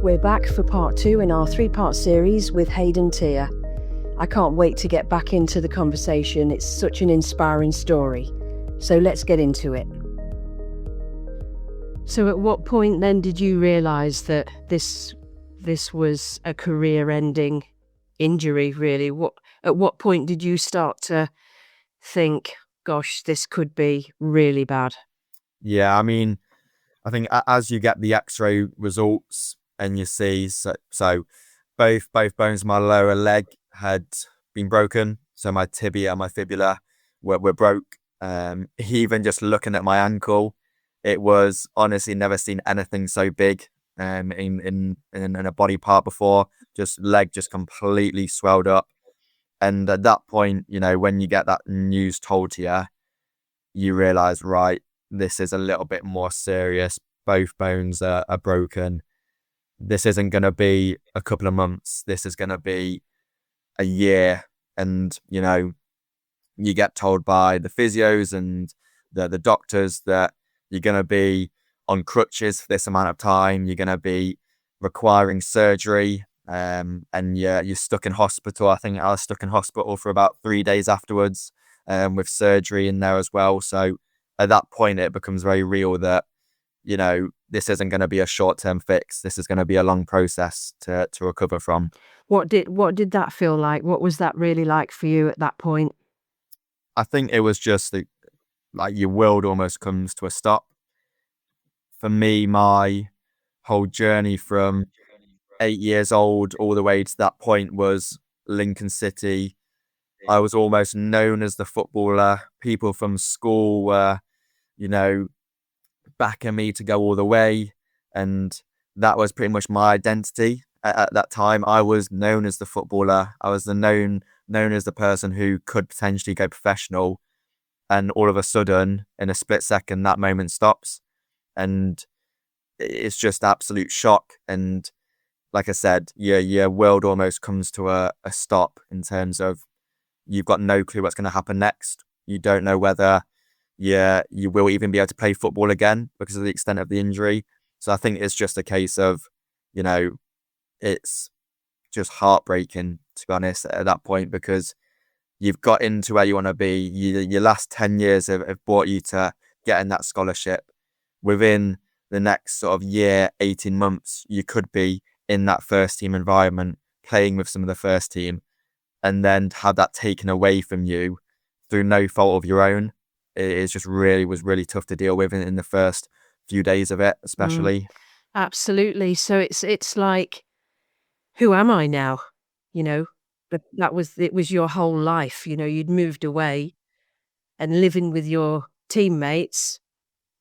We're back for part 2 in our 3-part series with Haydn Tear. I can't wait to get back into the conversation. It's such an inspiring story. So let's get into it. So at what point then did you realise that this was a career-ending injury, really? At what point did you start to think, gosh, this could be really bad? Yeah, I mean, I think as you get the X-ray results and you see, so both bones of my lower leg had been broken. So my tibia and my fibula were broke. Even just looking at my ankle, it was honestly never seen anything so big in a body part before. Just leg just completely swelled up. And at that point, when you get that news told to you, you realize, right, this is a little bit more serious. Both bones are broken. This isn't going to be a couple of months. This is going to be a year. And, you get told by the physios and the doctors that you're going to be on crutches for this amount of time. You're going to be requiring surgery. And you're stuck in hospital. I think I was stuck in hospital for about 3 days afterwards, with surgery in there as well. So at that point, it becomes very real that, this isn't going to be a short-term fix. This is going to be a long process to recover from. What did that feel like? What was that really like for you at that point? I think it was just like your world almost comes to a stop. For me, my whole journey from 8 years old all the way to that point was Lincoln City. I was almost known as the footballer. People from school were, backing me to go all the way. And that was pretty much my identity. At that time, I was known as the footballer. I was known as the person who could potentially go professional. And all of a sudden, in a split second, that moment stops. And it's just absolute shock. And like I said, your world almost comes to a stop in terms of you've got no clue what's going to happen next. You don't know whether you will even be able to play football again because of the extent of the injury. So I think it's just a case of, it's just heartbreaking, to be honest, at that point, because you've got into where you want to be. Your last 10 years have brought you to getting that scholarship. Within the next sort of year, 18 months, you could be in that first team environment, playing with some of the first team, and then to have that taken away from you through no fault of your own, it just was really tough to deal with in the first few days of it, especially. Absolutely. So it's like, who am I now? But it was your whole life. You'd moved away and living with your teammates.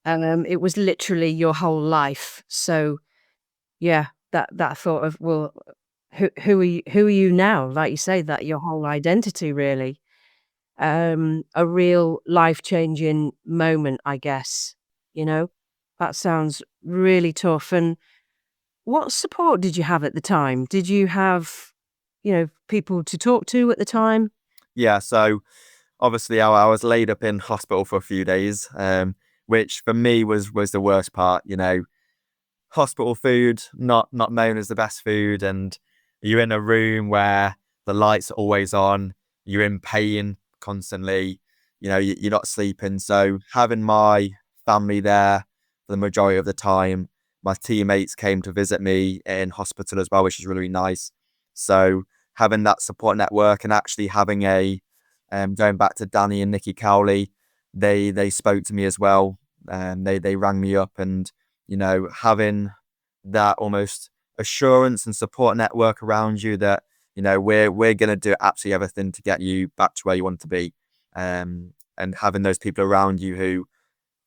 It was literally your whole life. So yeah, that thought of, well, who are you now? Like you say, that your whole identity, really. A real life-changing moment, I guess. That sounds really tough. And what support did you have at the time? Did you have, people to talk to at the time? Yeah, so obviously I was laid up in hospital for a few days, which for me was the worst part. Hospital food, not known as the best food, and you're in a room where the lights are always on, you're in pain constantly, you're not sleeping. So having my family there for the majority of the time, my teammates came to visit me in hospital as well, which is really nice. So having that support network and actually having going back to Danny and Nikki Cowley, they spoke to me as well, and they rang me up, and having that almost assurance and support network around you that we're going to do absolutely everything to get you back to where you want to be, and having those people around you who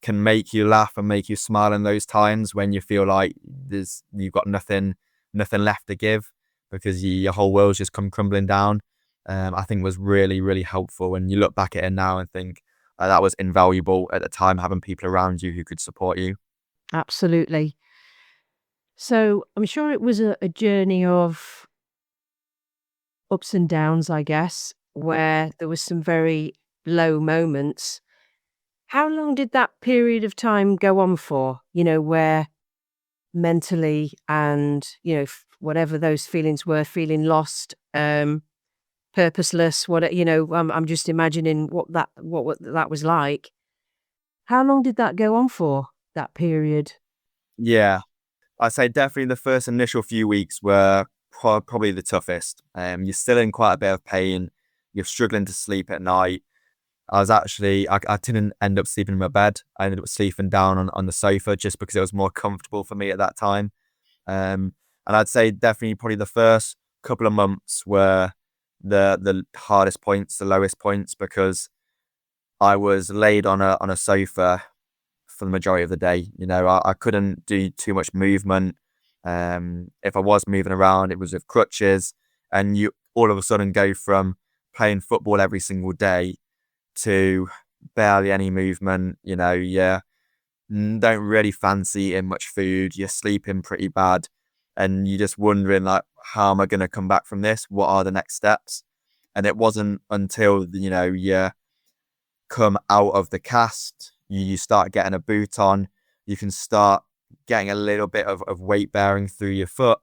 can make you laugh and make you smile in those times when you feel like you've got nothing left to give because your whole world's just come crumbling down. I think was really, really helpful when you look back at it now and think that was invaluable at the time, having people around you who could support you. Absolutely. So I'm sure it was a journey of ups and downs, I guess, where there was some very low moments. How long did that period of time go on for? Where mentally and, whatever those feelings were, feeling lost, purposeless, I'm just imagining what that was like. How long did that go on for, that period? Yeah, I'd say definitely the first initial few weeks were probably the toughest. You're still in quite a bit of pain. You're struggling to sleep at night. I didn't end up sleeping in my bed. I ended up sleeping down on the sofa just because it was more comfortable for me at that time. And I'd say definitely probably the first couple of months were the hardest points, the lowest points, because I was laid on a sofa for the majority of the day. I couldn't do too much movement. If I was moving around, it was with crutches, and you all of a sudden go from playing football every single day to barely any movement. You don't really fancy eating much food. You're sleeping pretty bad, and you're just wondering, like, how am I going to come back from this? What are the next steps? And it wasn't until you come out of the cast, you start getting a boot on, you can start getting a little bit of weight bearing through your foot,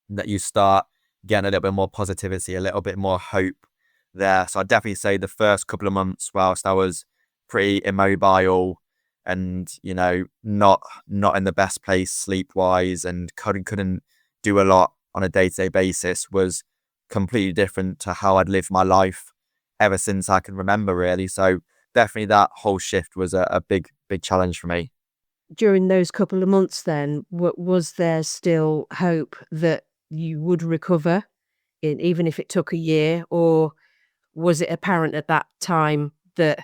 that you start getting a little bit more positivity, a little bit more hope there. So I'd definitely say the first couple of months, whilst I was pretty immobile and not in the best place sleep wise, and couldn't do a lot on a day-to-day basis, was completely different to how I'd lived my life ever since I can remember, really. So definitely that whole shift was a big challenge for me. During those couple of months then, was there still hope that you would recover, even if it took a year, or was it apparent at that time that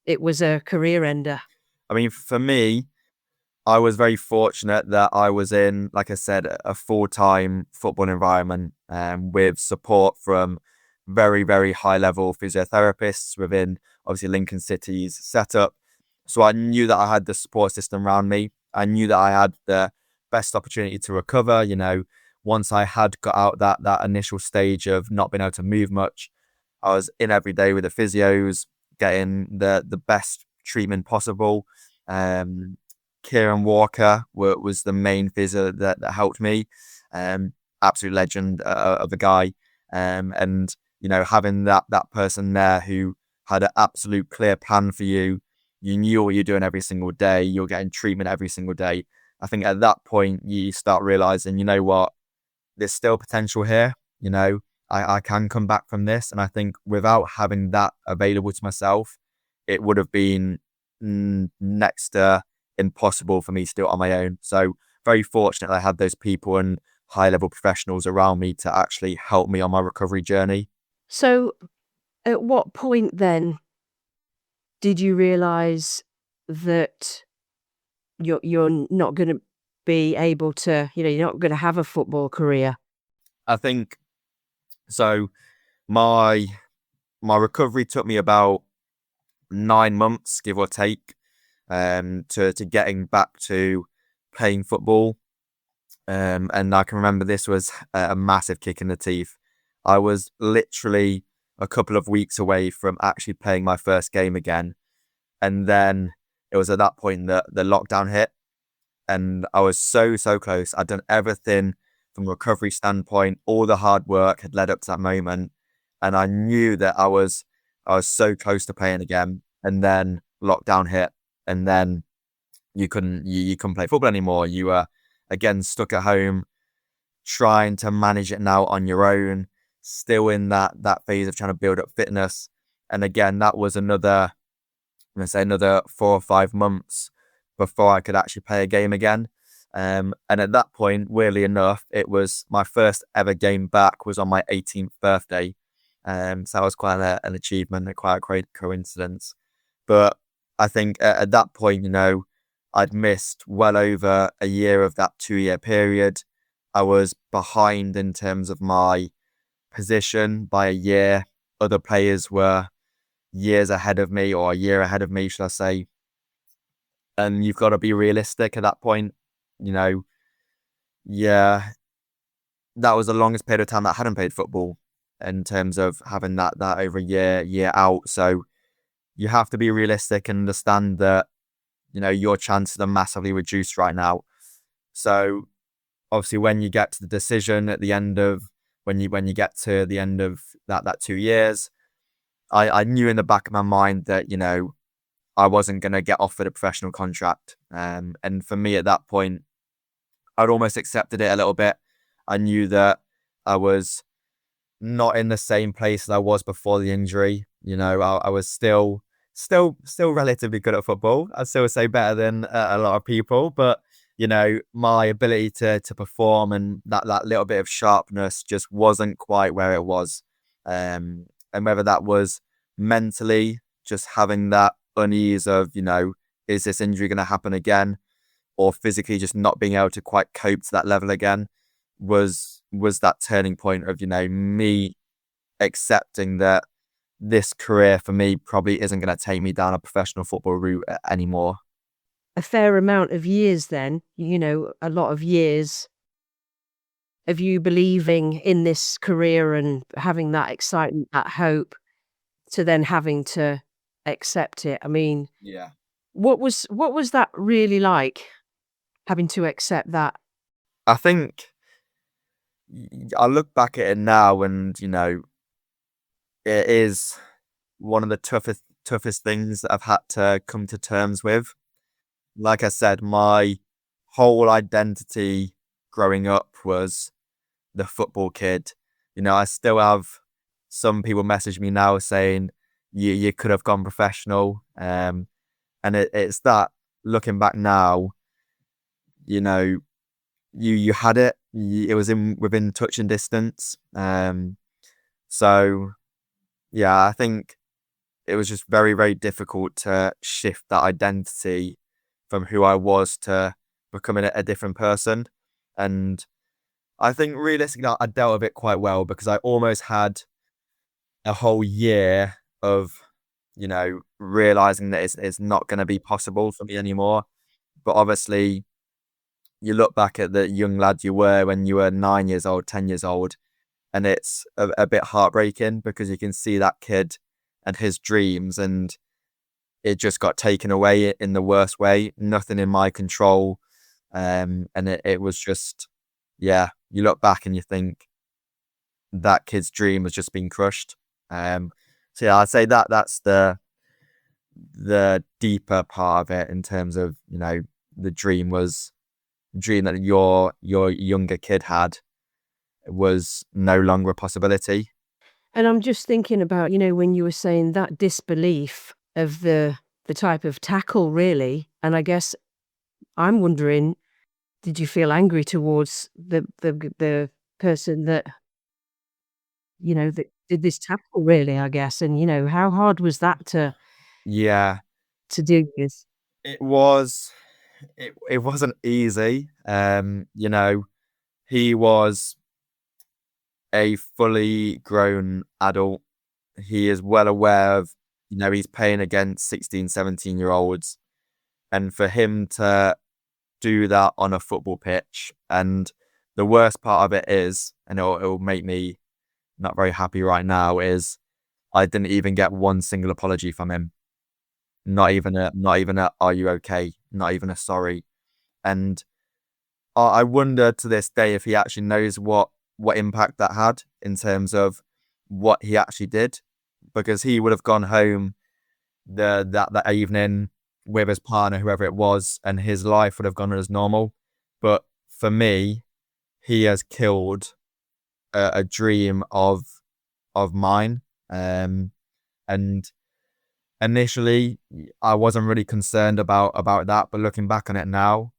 it was a career ender? I mean, for me, I was very fortunate that I was in, like I said, a full-time football environment, with support from very, very high-level physiotherapists within, obviously, Lincoln City's setup. So I knew that I had the support system around me. I knew that I had the best opportunity to recover. Once I had got out that initial stage of not being able to move much, I was in every day with the physios, getting the best treatment possible. Kieran Walker was the main physio that helped me. Absolute legend of a guy. And having that person there who had an absolute clear plan for you. You knew what you're doing every single day. You're getting treatment every single day. I think at that point you start realizing, you know what, there's still potential here. I can come back from this. And I think without having that available to myself, it would have been next to impossible for me to do it on my own. So very fortunate I had those people and high level professionals around me to actually help me on my recovery journey. So at what point then did you realize that you're not going to be able to, you're not going to have a football career? I think so. My recovery took me about 9 months, give or take, to getting back to playing football. And I can remember this was a massive kick in the teeth. I was literally a couple of weeks away from actually playing my first game again. And then it was at that point that the lockdown hit. And I was so close. I'd done everything from a recovery standpoint. All the hard work had led up to that moment. And I knew that I was so close to playing again. And then lockdown hit. And then you couldn't play football anymore. You were again stuck at home, trying to manage it now on your own, still in that phase of trying to build up fitness. And again, that was another 4 or 5 months before I could actually play a game again. And at that point, weirdly enough, it was my first ever game back was on my 18th birthday. So that was quite an achievement and quite a great coincidence. But I think at that point, I'd missed well over a year of that 2-year period. I was behind in terms of my position by a year. Other players were years ahead of me, or a year ahead of me, should I say. And you've got to be realistic at that point. Yeah, that was the longest period of time that I hadn't played football in terms of having that over a year out. So you have to be realistic and understand that, your chances are massively reduced right now. So obviously when you get to the decision at the end of when you get to the end of that 2 years, I knew in the back of my mind that, I wasn't going to get offered a professional contract. And for me at that point, I'd almost accepted it a little bit. I knew that I was not in the same place as I was before the injury. I was still relatively good at football. I'd still say better than a lot of people, but my ability to perform and that little bit of sharpness just wasn't quite where it was. And whether that was mentally just having that unease of, is this injury going to happen again? Or physically just not being able to quite cope to that level again was that turning point of, me accepting that this career for me probably isn't going to take me down a professional football route anymore. A fair amount of years then, a lot of years of you believing in this career and having that excitement, that hope, to then having to accept it. I mean, Yeah. what was that really like, having to accept that? I think I look back at it now and, it is one of the toughest things that I've had to come to terms with. Like I said, my whole identity growing up was the football kid. I still have some people message me now saying you could have gone professional. And it's that looking back now, you had it. It was within touching distance. So yeah, I think it was just very, very difficult to shift that identity from who I was to becoming a different person. And I think realistically, I dealt with it quite well because I almost had a whole year of, realizing that it's not going to be possible for me anymore. But obviously, you look back at the young lad you were when you were 9 years old, 10 years old, and it's a bit heartbreaking because you can see that kid and his dreams, and it just got taken away in the worst way. Nothing in my control. And it was just, yeah, you look back and you think that kid's dream has just been crushed. So yeah, I'd say that's the deeper part of it in terms of, the dream that your younger kid had was no longer a possibility. And I'm just thinking about, when you were saying that disbelief of the type of tackle, really, and I guess I'm wondering, did you feel angry towards the person that, that did this tackle, really, I guess? And, how hard was that Yeah, to deal with? it was. It wasn't easy. He was a fully grown adult. He is well aware of, he's playing against 16, 17-year-olds. And for him to do that on a football pitch, and the worst part of it is, and it'll make me not very happy right now, is I didn't even get one single apology from him. Not even a "Are you okay?" Not even a sorry. And I wonder to this day if he actually knows what impact that had in terms of what he actually did, because he would have gone home that evening with his partner, whoever it was, and his life would have gone as normal. But for me, he has killed a dream of mine. And initially, I wasn't really concerned about that, but looking back on it now,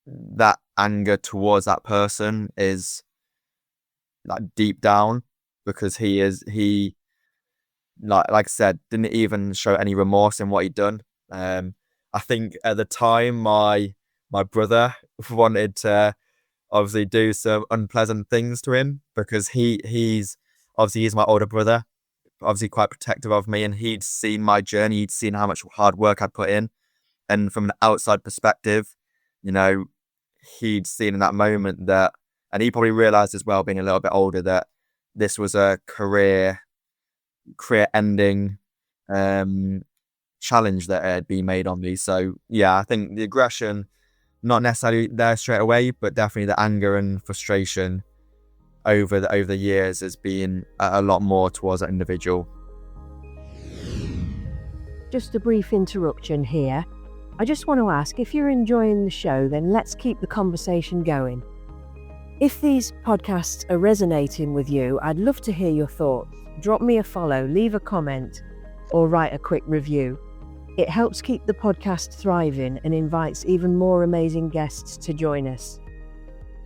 that anger towards that person is like deep down, because he like I said, didn't even show any remorse in what he'd done. I think at the time my brother wanted to obviously do some unpleasant things to him, because he's my older brother, obviously quite protective of me, and he'd seen my journey, he'd seen how much hard work I'd put in, and from an outside perspective, he'd seen in that moment that, and he probably realized as well, being a little bit older, that this was a career ending challenge that had been made on me. So yeah, I think the aggression not necessarily there straight away, but definitely the anger and frustration over the years has been a lot more towards that individual. Just a brief interruption here. I just want to ask, if you're enjoying the show, then let's keep the conversation going. If these podcasts are resonating with you, I'd love to hear your thoughts. Drop me a follow, leave a comment, or write a quick review. It helps keep the podcast thriving and invites even more amazing guests to join us.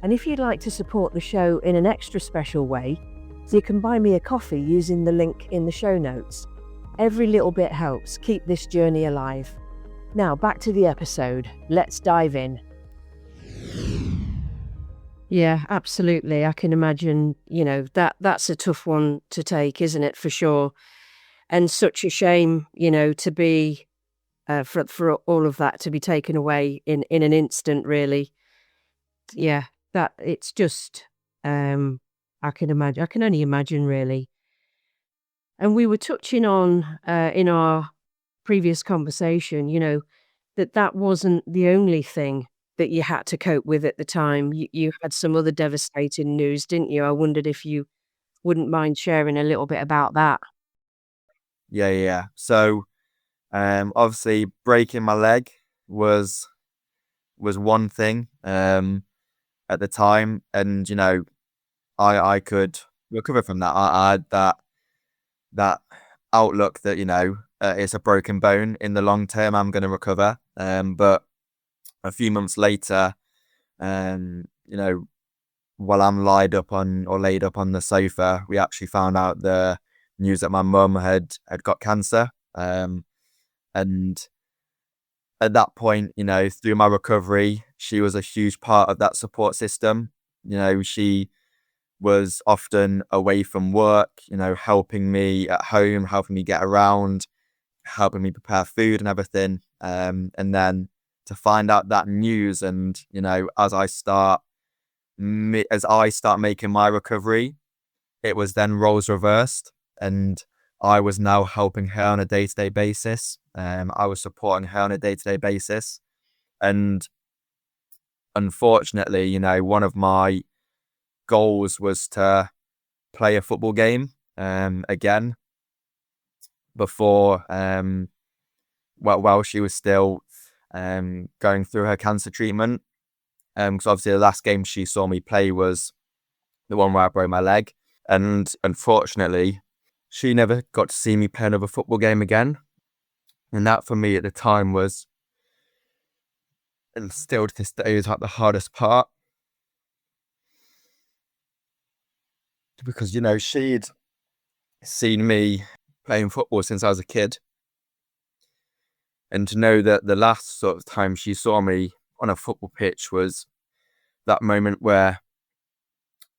And if you'd like to support the show in an extra special way, you can buy me a coffee using the link in the show notes. Every little bit helps keep this journey alive. Now back to the episode. Let's dive in. Yeah, absolutely. I can imagine, that's a tough one to take, isn't it, for sure? And such a shame, to be, for all of that to be taken away in an instant, really. Yeah, that it's just, I can only imagine, really. And we were touching on, in our previous conversation, that wasn't the only thing that you had to cope with at the time. You had some other devastating news, didn't you? I wondered if you wouldn't mind sharing a little bit about that. Yeah. So, obviously breaking my leg was one thing, at the time, and I could recover from that. I had that outlook that it's a broken bone. In the long term, I'm going to recover. But a few months later, while I'm laid up on the sofa, we actually found out the news that my mum had got cancer. And at that point, through my recovery, she was a huge part of that support system. She was often away from work, helping me at home, helping me get around, helping me prepare food and everything. And then to find out that news, and as I start making my recovery, it was then roles reversed, and I was now helping her on a day-to-day basis. I was supporting her on a day-to-day basis, and unfortunately, one of my goals was to play a football game again before while she was still going through her cancer treatment, because obviously the last game she saw me play was the one where I broke my leg, and unfortunately she never got to see me play another football game again. And that for me at the time was, and still to this day, is like the hardest part, because she'd seen me playing football since I was a kid, and to know that the last sort of time she saw me on a football pitch was that moment where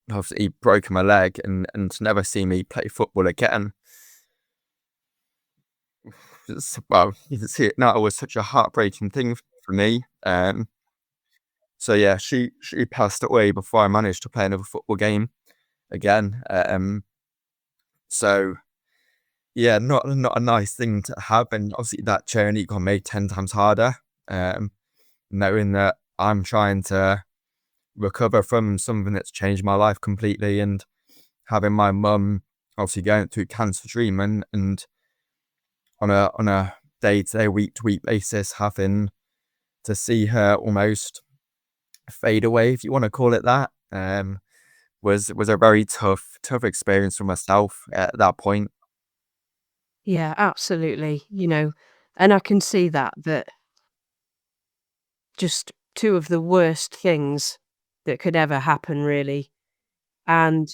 obviously broke my leg, and to never see me play football again. Well, you can see it now, it was such a heartbreaking thing for me. So yeah, she passed away before I managed to play another football game again. So yeah, not a nice thing to have, and obviously that journey got made 10 times harder. Knowing that I'm trying to recover from something that's changed my life completely, and having my mum obviously going through cancer treatment, and on a day-to-day, week-to-week basis, having to see her almost fade away, if you want to call it that, was a very tough experience for myself at that point. Yeah, absolutely. And I can see that just two of the worst things that could ever happen, really. And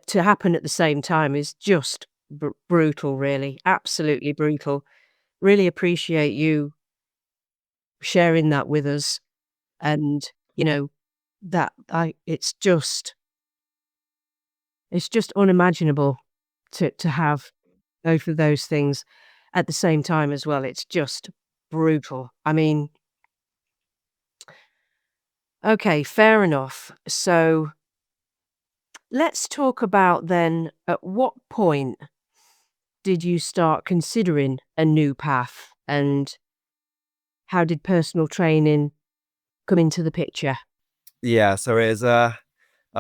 to happen at the same time is just brutal, really. Absolutely brutal. Really appreciate you sharing that with us. And, it's just unimaginable to have both of those things at the same time as well. It's just brutal. I mean, okay, fair enough. So let's talk about then, at what point did you start considering a new path, and how did personal training come into the picture? Yeah, so it is a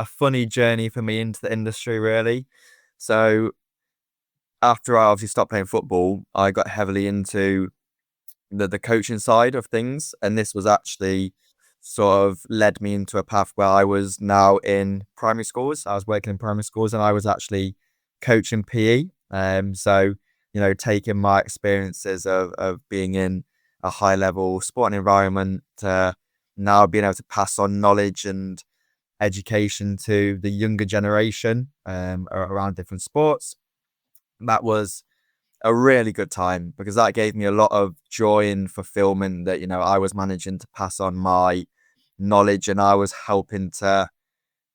funny journey for me into the industry, really. So after I obviously stopped playing football, I got heavily into the coaching side of things, and this was actually sort of led me into a path where I was now in primary schools. I was working in primary schools, and I was actually coaching PE. So taking my experiences of being in a high level sporting environment to now being able to pass on knowledge and education to the younger generation around different sports. That was a really good time because that gave me a lot of joy and fulfillment that I was managing to pass on my knowledge, and I was helping to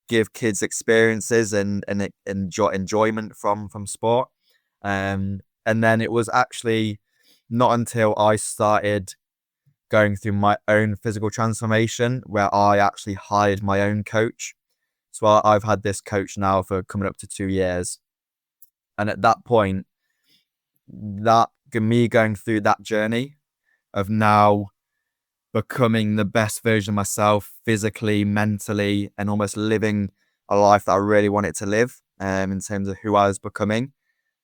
give kids experiences and enjoyment from sport. And then it was actually not until I started going through my own physical transformation where I actually hired my own coach. So I've had this coach now for coming up to 2 years. And at that point, that me going through that journey of now becoming the best version of myself physically, mentally, and almost living a life that I really wanted to live in terms of who I was becoming,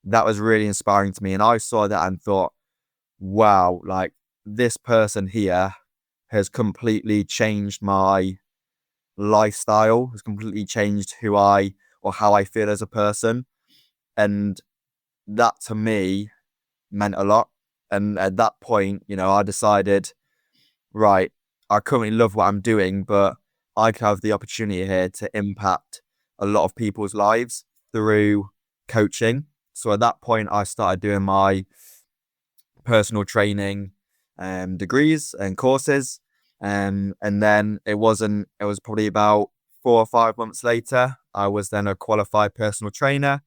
that was really inspiring to me. And I saw that and thought, wow, like this person here has completely changed my lifestyle, has completely changed who I or how I feel as a person. And that to me meant a lot. And at that point, I decided, right, I currently love what I'm doing, but I could have the opportunity here to impact a lot of people's lives through coaching. So at that point, I started doing my personal training degrees and courses. And then it was probably about 4 or 5 months later, I was then a qualified personal trainer.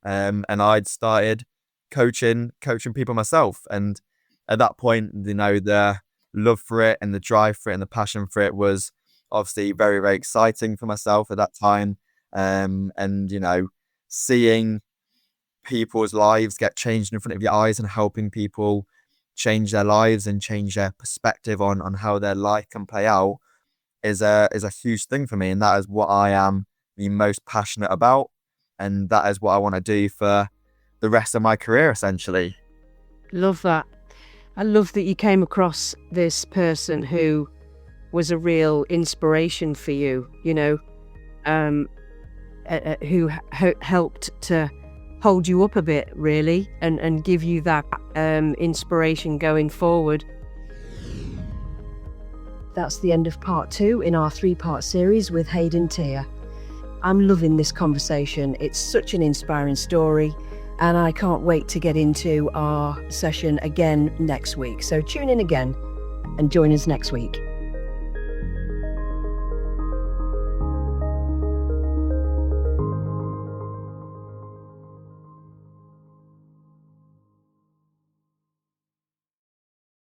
And I'd started coaching people myself. And at that point, the love for it and the drive for it and the passion for it was obviously very, very exciting for myself at that time. And seeing people's lives get changed in front of your eyes and helping people change their lives and change their perspective on how their life can play out is a huge thing for me. And that is what I am the most passionate about. And that is what I want to do for the rest of my career, essentially. Love that. I love that you came across this person who was a real inspiration for you, who helped to hold you up a bit, really, and give you that inspiration going forward. That's the end of part 2 in our 3-part series with Haydn Tear. I'm loving this conversation. It's such an inspiring story, and I can't wait to get into our session again next week. So tune in again and join us next week.